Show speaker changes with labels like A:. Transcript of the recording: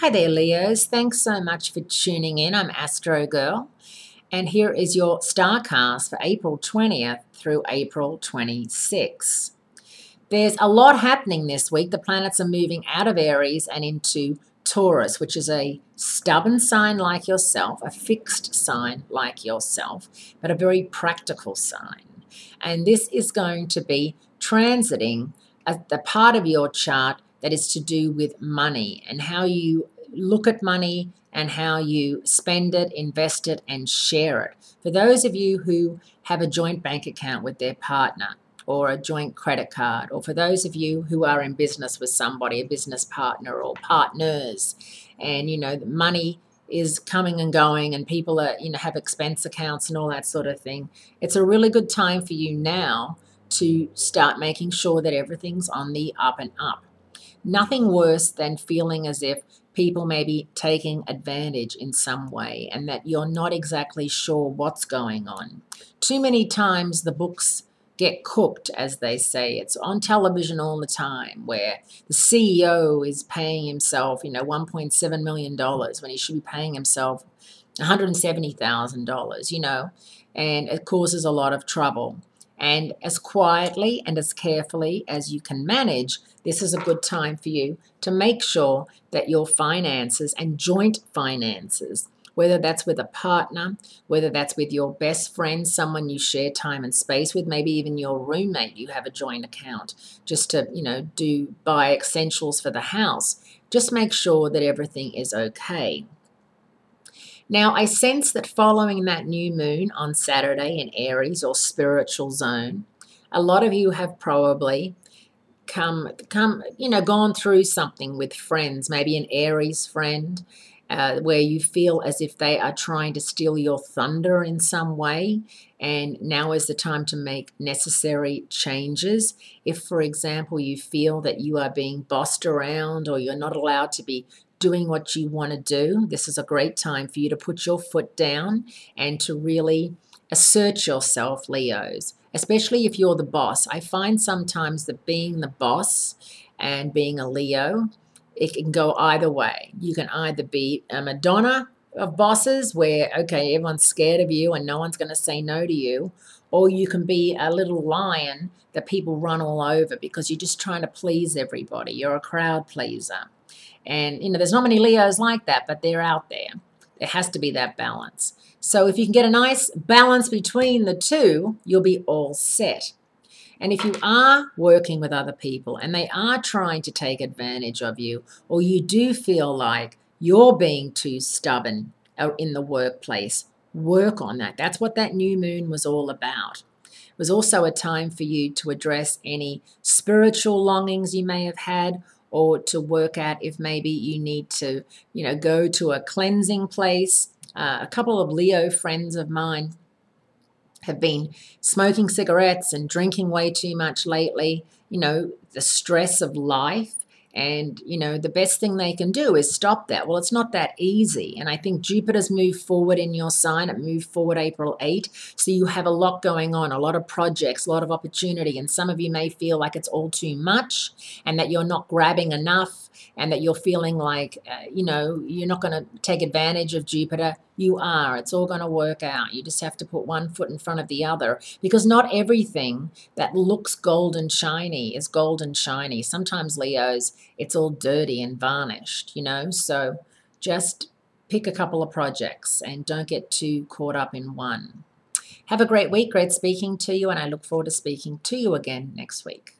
A: Hi there, Leos. Thanks so much for tuning in. I'm Astrogirl, and here is your starcast for April 20th through April 26th. There's a lot happening this week. The planets are moving out of Aries and into Taurus, which is a stubborn sign like yourself, a fixed sign like yourself, but a very practical sign. And this is going to be transiting the part of your chart that is to do with money and how you look at money and how you spend it, invest it, and share it. For those of you who have a joint bank account with their partner or a joint credit card, or for those of you who are in business with somebody, a business partner or partners, and the money is coming and going and people are have expense accounts and all that sort of thing, it's a really good time for you now to start making sure that everything's on the up and up. Nothing worse than feeling as if people may be taking advantage in some way and that you're not exactly sure what's going on. Too many times the books get cooked, as they say. It's on television all the time where the CEO is paying himself, $1.7 million when he should be paying himself $170,000, and it causes a lot of trouble. And as quietly and as carefully as you can manage, this is a good time for you to make sure that your finances and joint finances, whether that's with a partner, whether that's with your best friend, someone you share time and space with, maybe even your roommate, you have a joint account just to, buy essentials for the house. Just make sure that everything is okay. Now, I sense that following that new moon on Saturday in Aries or spiritual zone, a lot of you have probably gone through something with friends, maybe an Aries friend, where you feel as if they are trying to steal your thunder in some way, and now is the time to make necessary changes. If, for example, you feel that you are being bossed around or you're not allowed to be doing what you want to do, this is a great time for you to put your foot down and to really assert yourself, Leos, especially if you're the boss. I find sometimes that being the boss and being a Leo, it can go either way. You can either be a Madonna of bosses where, okay, everyone's scared of you and no one's going to say no to you, or you can be a little lion that people run all over because you're just trying to please everybody. You're a crowd pleaser. And, there's not many Leos like that, but they're out there. There has to be that balance. So if you can get a nice balance between the two, you'll be all set. And if you are working with other people and they are trying to take advantage of you, or you do feel like you're being too stubborn in the workplace, work on that. That's what that new moon was all about. It was also a time for you to address any spiritual longings you may have had, or to work out if maybe you need to, go to a cleansing place. A couple of Leo friends of mine have been smoking cigarettes and drinking way too much lately, the stress of life. And, the best thing they can do is stop that. Well, it's not that easy. And I think Jupiter's moved forward in your sign. It moved forward April 8. So you have a lot going on, a lot of projects, a lot of opportunity. And some of you may feel like it's all too much and that you're not grabbing enough and that you're feeling like, you're not going to take advantage of Jupiter. You are. It's all going to work out. You just have to put one foot in front of the other, because not everything that looks gold and shiny is gold and shiny. Sometimes, Leos, it's all dirty and varnished, So just pick a couple of projects and don't get too caught up in one. Have a great week. Great speaking to you, and I look forward to speaking to you again next week.